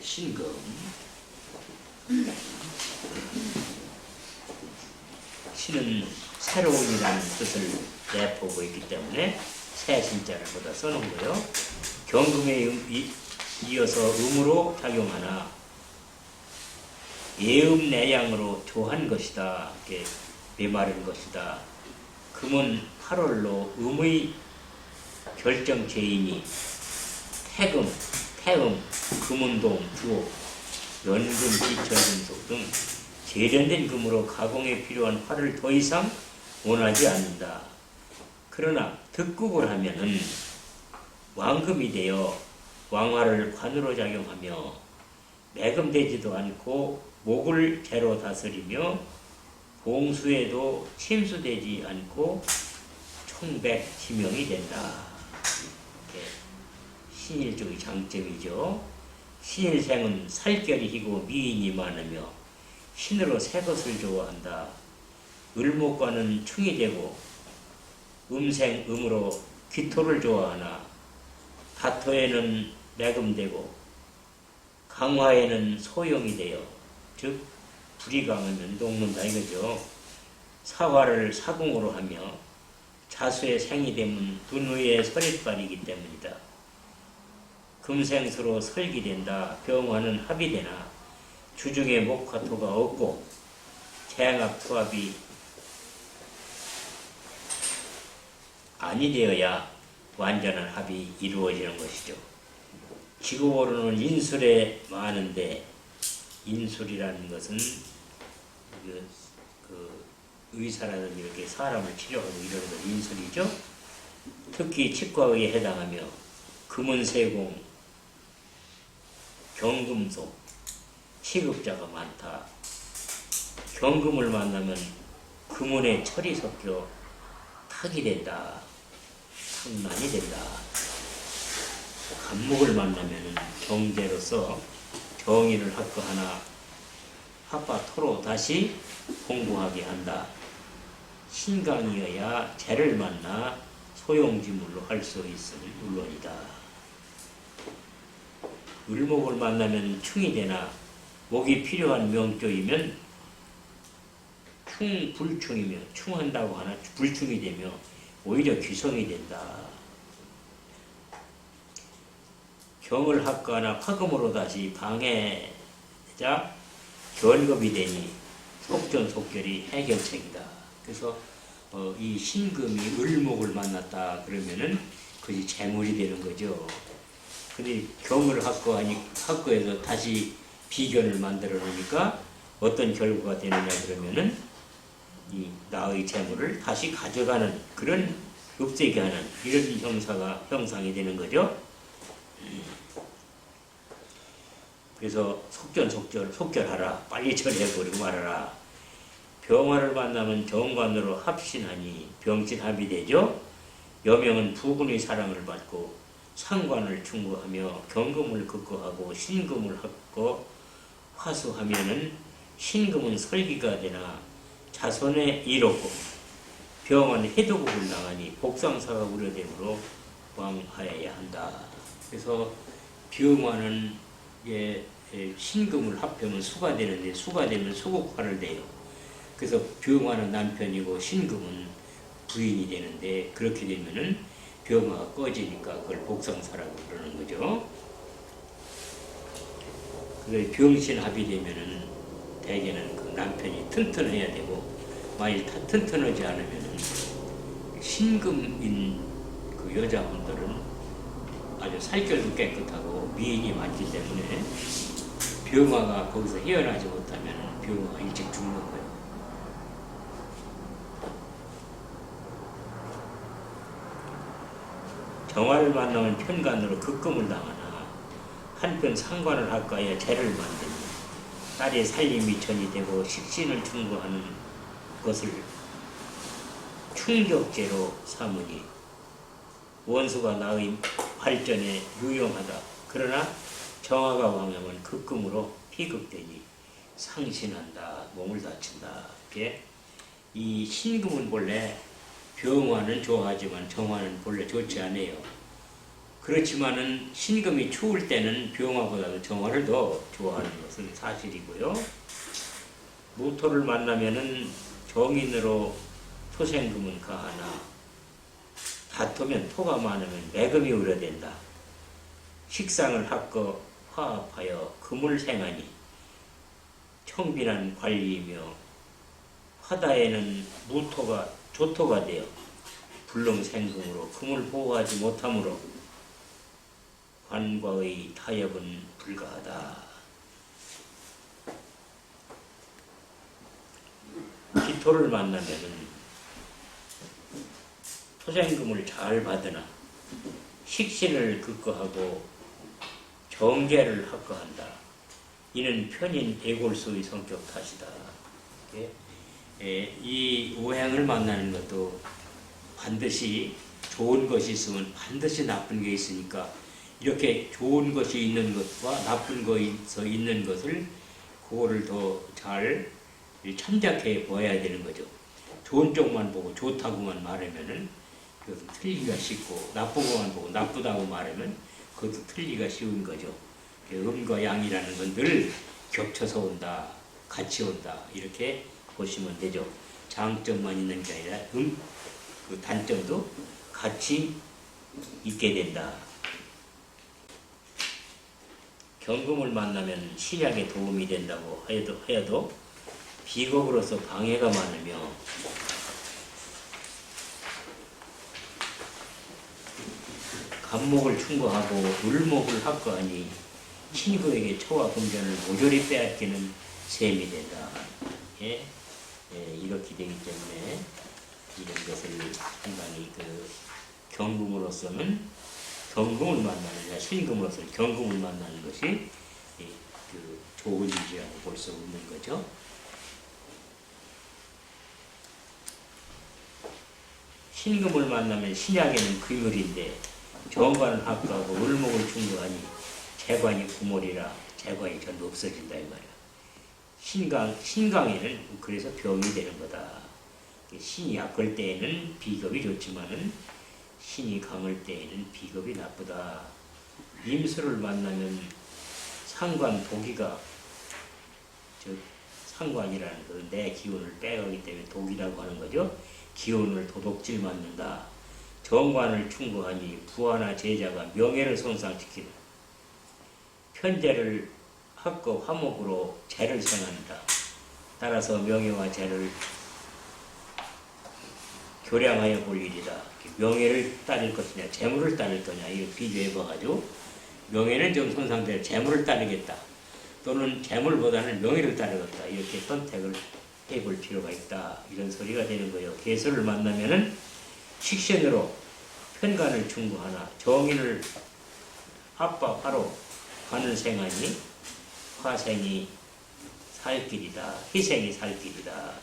신금. 신은 새로운이라는 뜻을 내포하고 있기 때문에 새 신자를 보다 써놓은 거예요. 경금에 이어서 음으로 작용하나 예음내양으로 조한 것이다. 이렇게 메마른 것이다. 금은 8월로 음의 결정체이니 태금, 태음, 금운동, 주옥, 연금, 기철금속 등 제련된 금으로 가공에 필요한 화를 더 이상 원하지 않는다. 그러나 득국을 하면은 왕금이 되어 왕화를 관으로 작용하며 매금되지도 않고 목을 재로 다스리며 봉수에도 침수되지 않고 총백지명이 된다. 신일종의 장점이죠. 신일생은 살결이 희고 미인이 많으며 신으로 새 것을 좋아한다. 을목과는 충이 되고 음생음으로 기토를 좋아하나 다토에는 매금되고 강화에는 소용이 되어 즉 불이 강하면 녹는다 이거죠. 사화를 사궁으로 하며 자수의 생이 되면 분위의 서릿발이기 때문이다. 금생수로 설기된다. 병화는 합의되나 주중에 목화토가 없고 재합 투합이 아니 되어야 완전한 합이 이루어지는 것이죠. 지구오로는 인술에 많은데 인술이라는 것은 그 의사라든지 이렇게 사람을 치료하고 이러는 건 인술이죠. 특히 치과의에 해당하며 금은세공, 경금속, 취급자가 많다. 경금을 만나면 금운에 철이 섞여 탁이 된다. 탁난이 된다. 간목을 만나면 경제로서 정의를 합거하나 합바토로 다시 공부하게 한다. 신강이어야 재를 만나 소용지물로 할 수 있음을 물론이다. 을목을 만나면 충이 되나 목이 필요한 명조이면 불충이며 충한다고 하나 불충이 되며 오히려 귀성이 된다. 경을 합거하나 화금으로 다시 방해자 결겁이 되니 속전속결이 해결책이다. 그래서 이 신금이 을목을 만났다 그러면은 그것이 재물이 되는 거죠. 근데 경을 합거해서 다시 비견을 만들어 놓으니까 어떤 결과가 되느냐 그러면은 이 나의 재물을 다시 가져가는 그런 없애게 하는 이런 형상이 되는 거죠. 그래서 속결하라. 빨리 처리해버리고 말아라. 병화를 만나면 정관으로 합신하니 병신합이 되죠. 여명은 부군의 사랑을 받고 상관을 충고하며 경금을 극거하고 신금을 합거 화수하면은 신금은 설기가 되나 자손에 이롭고 병은 해도국을 당하니 복상사가 우려되므로 왕하여야 한다. 그래서 병화는 신금을 합하면 수가 되는데 수가 되면 수국화를 돼요. 그래서 병화는 남편이고 신금은 부인이 되는데 그렇게 되면은 병화가 꺼지니까 그걸 복상사라고 그러는 거죠. 그래서 병신합이 되면은 대개는 그 남편이 튼튼해야 되고 만일 튼튼하지 않으면은 신금인 그 여자분들은 아주 살결도 깨끗하고 미인이 많기 때문에 병화가 거기서 헤어나지 못하면 병화가 일찍 죽는 거예요. 정화를 만나면 편간으로 극금을 당하나 한편 상관을 할까야 죄를 만드니 딸의 살림이 전이 되고 식신을 충고하는 것을 충격죄로 삼으니 원수가 나의 발전에 유용하다. 그러나 정화가 왕하면 극금으로 피극되니 상신한다. 몸을 다친다. 이렇게 이 신금은 본래 병화는 좋아하지만 정화는 본래 좋지 않아요. 그렇지만은 신금이 추울 때는 병화보다도 정화를 더 좋아하는 것은 사실이고요. 무토를 만나면은 정인으로 토생금은 가하나 다투면 토가 많으면 매금이 우려된다. 식상을 합거 화합하여 금을 생하니 청빈한 관리이며 화다에는 무토가 조토가 되어 불능생금으로 금을 보호하지 못하므로 관과의 타협은 불가하다. 기토를 만나면은 토생금을 잘 받으나 식신을 극거하고 정계를 합거한다. 이는 편인 애골수의 성격 탓이다. 이 오행을 만나는 것도 반드시 좋은 것이 있으면 반드시 나쁜 게 있으니까 이렇게 좋은 것이 있는 것과 나쁜 것이 있는 것을 그거를 더 잘 참작해 보아야 되는 거죠. 좋은 쪽만 보고 좋다고만 말하면은 그것은 틀리기가 쉽고 나쁜 것만 보고 나쁘다고 말하면 그것도 틀리기가 쉬운 거죠. 음과 양이라는 건 늘 겹쳐서 온다, 같이 온다 이렇게 보시면 되죠. 장점만 있는 게 아니라 그 단점도 같이 있게 된다. 경금을 만나면 신약에 도움이 된다고 하여도 비겁으로서 방해가 많으며 간목을 충고하고 을목을 합거하니 친구에게 초와 금전을 모조리 빼앗기는 셈이 된다. 이렇게 되기 때문에 이런 것을 상당히 경금으로서는 경금을 만나는 신금으로서 경금을 만나는 것이 좋은 일이라고 볼 수 없는 거죠. 신금을 만나면 신약에는 금율인데 정관을 합거하고 을목을 충고하니 재관이 구몰이라 재관이 전부 없어진다 이 말이야. 신강에는 그래서 병이 되는 거다. 신이 약할 때에는 비겁이 좋지만은 신이 강할 때에는 비겁이 나쁘다. 임수를 만나면 상관 독이가 즉 상관이라는 내 기운을 빼가기 때문에 독이라고 하는 거죠. 기운을 도둑질 맞는다. 정관을 충고하니 부하나 제자가 명예를 손상시키는 편재를 합거 화목으로 재를 생한다. 따라서 명예와 재를 교량하여 볼 일이다. 명예를 따를 것이냐 재물을 따를 거냐 이거 비교해봐가지고 명예는 좀 손상되어 재물을 따르겠다. 또는 재물보다는 명예를 따르겠다. 이렇게 선택을 해볼 필요가 있다. 이런 소리가 되는 거예요. 개수를 만나면은 식신으로 편관을 충고하나 정인을 합박하러 가는 생하니 화생이 살 길이다. 희생이 살 길이다.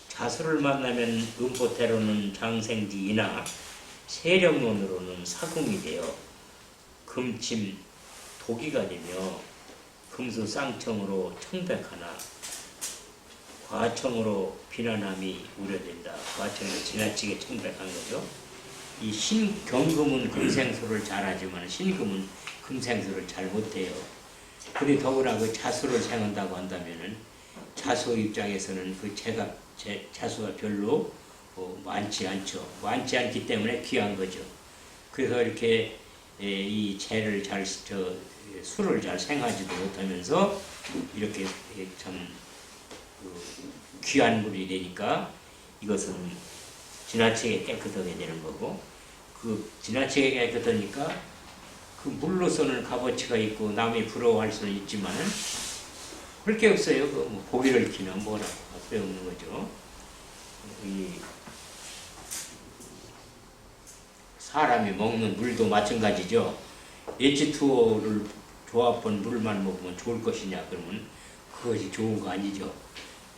자수를 만나면 음포태로는 장생지이나 세력론으로는 사금이 되어 금침 독이가 되며 금수 쌍청으로 청백하나 과청으로 비난함이 우려된다. 과청은 지나치게 청백한 거죠. 이 신경금은 금생수를 잘하지만 신금은 금생수를 잘 못해요. 근데 더구나 그 자수를 생한다고 한다면은 자수 입장에서는 그 자수가 별로 많지 않죠. 많지 않기 때문에 귀한 거죠. 그래서 이렇게 이 재를 수를 잘 생하지도 못하면서 이렇게 참 귀한 물이 되니까 이것은 지나치게 깨끗하게 되는 거고, 그 지나치게 깨끗하니까 그 물로서는 값어치가 있고 남이 부러워할 수는 있지만은 할 게 없어요. 뭐 고기를 키나 뭐라고 할 게 없는 거죠. 이 사람이 먹는 물도 마찬가지죠. H2O를 조합한 물만 먹으면 좋을 것이냐 그러면 그것이 좋은 거 아니죠.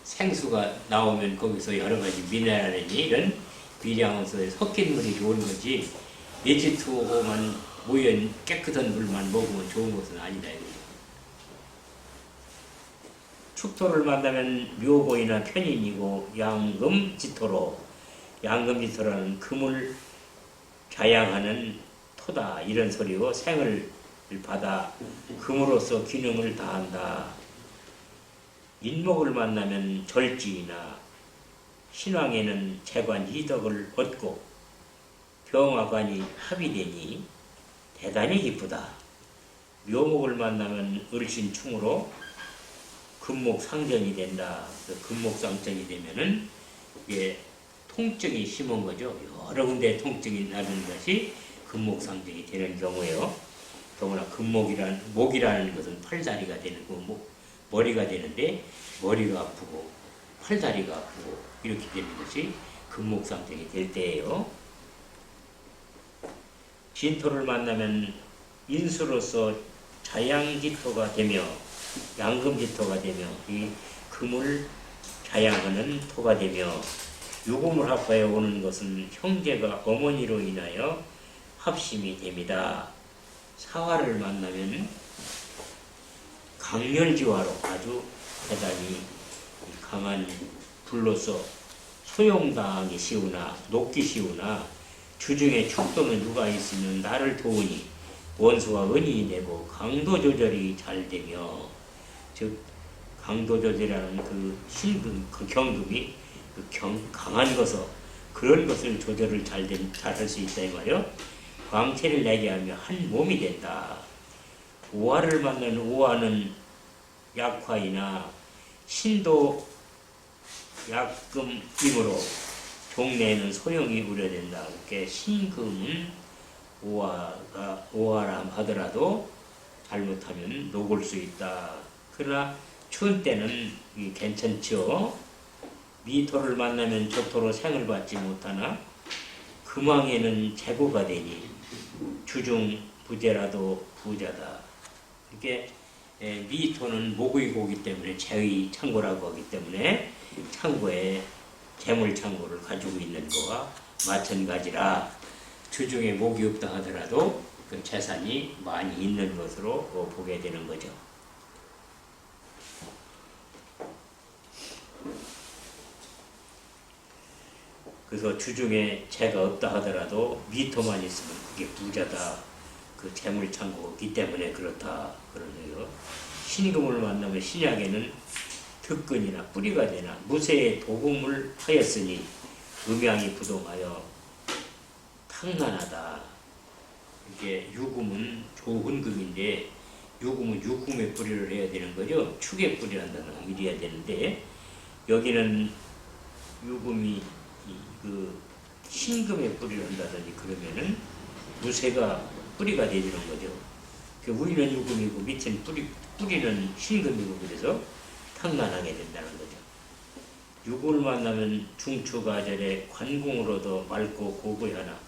생수가 나오면 거기서 여러 가지 미네랄이니 이런 비량원소에 섞인 물이 좋은 거지 H2O만 모여 깨끗한 물만 먹으면 좋은 것은 아니다 이거죠. 축토를 만나면 묘고이나 편인이고 양금지토로, 양금지토라는 금을 자양하는 토다 이런 소리고 생을 받아 금으로서 기능을 다한다. 인목을 만나면 절지이나 신왕에는 재관 이덕을 얻고 병화관이 합의되니 대단히 기쁘다. 묘목을 만나면 을신충으로 금목상전이 된다. 금목상전이 되면은 이게 통증이 심한 거죠. 여러 군데 통증이 나는 것이 금목상전이 되는 경우예요. 더구나 목이라는 것은 팔다리가 되는 거고 머리가 되는데 머리가 아프고 팔다리가 아프고 이렇게 되는 것이 금목상전이 될 때예요. 진토를 만나면 인수로서 자양지토가 되며 양금지토가 되며 이 금을 자양하는 토가 되며 유금을 합하여 오는 것은 형제가 어머니로 인하여 합심이 됩니다. 사화를 만나면 강렬지화로 아주 대단히 강한 불로서 소용당하기 쉬우나 녹기 쉬우나 주중에 축도는 누가 있으면 나를 도우니 원수와 은이 되고 강도 조절이 잘 되며 즉 강도 조절이라는 그 신금 그 경금이 강한 것을 그런 것을 조절을 잘 할 수 있다 이 말이요. 광채를 내게 하며 한 몸이 된다. 오화를 만나는 오화는 약화이나 신도 약금이므로 종래에는 소용이 우려된다. 그렇게 신금은 오화라 하더라도 잘못하면 녹을 수 있다. 그러나 추운 때는 괜찮죠. 미토를 만나면 조토로 생을 받지 못하나 금왕에는 재고가 되니 주중 부재라도 부자다. 이렇게 미토는 목의 고기 때문에 재의 창고라고 하기 때문에 창고에 재물 창고를 가지고 있는 거와 마찬가지라 주중에 목이 없다 하더라도 그 재산이 많이 있는 것으로 보게 되는 거죠. 그래서 주중에 재가 없다 하더라도 미토만 있으면 그게 부자다. 그 재물 창고이기 때문에 그렇다. 그러네요. 신금을 만나면 신약에는 득근이나 뿌리가 되나 무쇠의 도금을 하였으니 음양이 부동하여 탕난하다. 이게 유금은 좋은 금인데 유금은 유금의 뿌리를 해야 되는 거죠. 축의 뿌리란다는 이래야 되는데 여기는 유금이 그 신금의 뿌리를 한다든지 그러면은 무쇠가 뿌리가 되는 거죠. 그 위는 유금이고 밑은 뿌리는 신금이고 그래서 탕난하게 된다는 거죠. 유금을 만나면 중추가절에 관공으로도 맑고 고고하나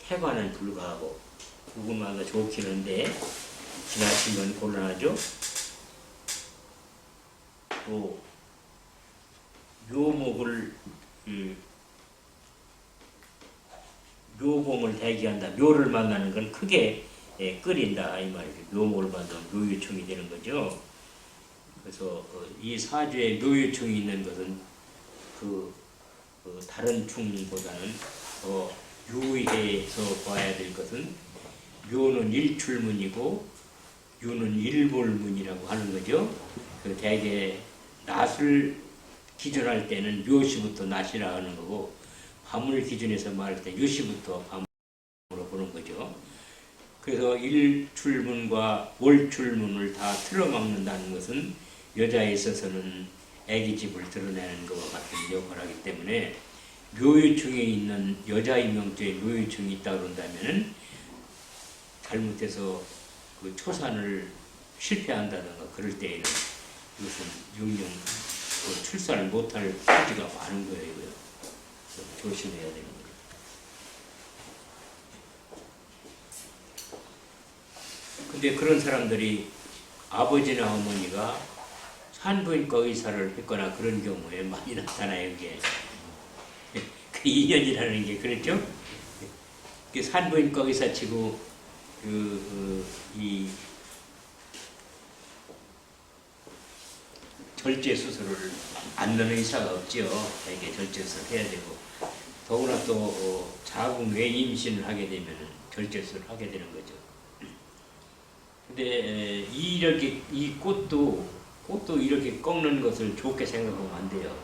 태관은 불가하고 유금마다 좋긴 한데 지나치면 곤란하죠. 또 묘목을 묘공을 대기한다. 묘를 만나는 건 크게 끓인다 이 말이죠. 묘목을 만나면 묘유충이 되는 거죠. 그래서 이 사주에 묘유충이 있는 것은 다른 충보다는 더 유의해서 봐야 될 것은 묘는 일출문이고 유는 일몰문이라고 하는 거죠. 그 대개 낫을 기준할 때는 묘시부터 낫이라 하는 거고 밤을 기준해서 말할 때 유시부터 밤으로 보는 거죠. 그래서 일출문과 월출문을 다 틀어막는다는 것은 여자에 있어서는 애기집을 드러내는 것과 같은 역할을 하기 때문에 묘유충에 있는 여자의 명제에 묘유충이 있다 그런다면은 잘못해서 그 초산을 실패한다든가 그럴 때에는 이것은 영영 출산을 못할 소지가 많은 거예요. 조심해야 되는 거예요. 근데 그런 사람들이 아버지나 어머니가 산부인과 의사를 했거나 그런 경우에 많이 나타나요. 이게 그 인연이라는 게 그렇죠. 산부인과 의사치고 이 절제 수술을 안 넣는 의사가 없죠. 이게 절제 수술 해야 되고 더구나 또 자궁 외 임신을 하게 되면 절제술을 하게 되는 거죠. 근데 이렇게 이 꽃도 이렇게 꺾는 것을 좋게 생각하면 안 돼요.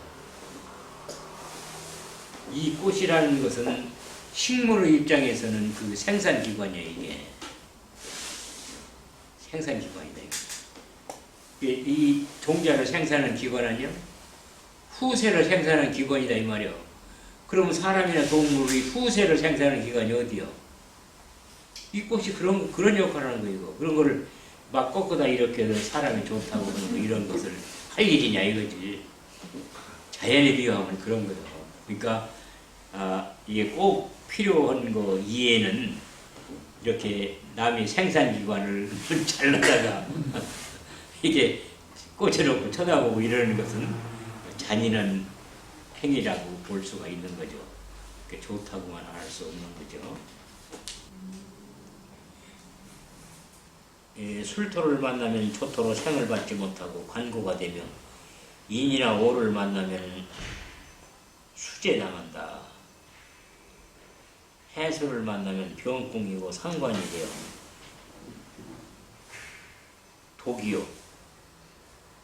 이 꽃이라는 것은 식물의 입장에서는 그 생산기관이에요. 이게 생산기관이다. 이 종자를 생산하는 기관은요, 후세를 생산하는 기관이다 이 말이요. 그러면 사람이나 동물이 후세를 생산하는 기관이 어디요? 이 꽃이 그런 역할을 하는 거예요. 그런 거를 막 꺾어다 이렇게 사람이 좋다고 그러는 거, 이런 것을 할 일이냐 이거지. 자연에 비유하면 그런 거예요. 그러니까 이게 꼭 필요한 거 이해는 이렇게 남이 생산기관을 잘라다가 이게 꽂혀놓고 쳐다보고 이러는 것은 잔인한 행위라고 볼 수가 있는 거죠. 좋다고만 알 수 없는 거죠. 술토를 만나면 초토로 생을 받지 못하고 관고가 되며 인이나 오를 만나면 수제당한다. 해수를 만나면 병풍이고 상관이 되어 독이요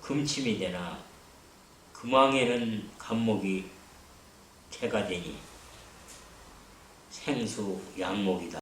금침이 되나 금왕에는 간목이 태가 되니 생수 양목이다.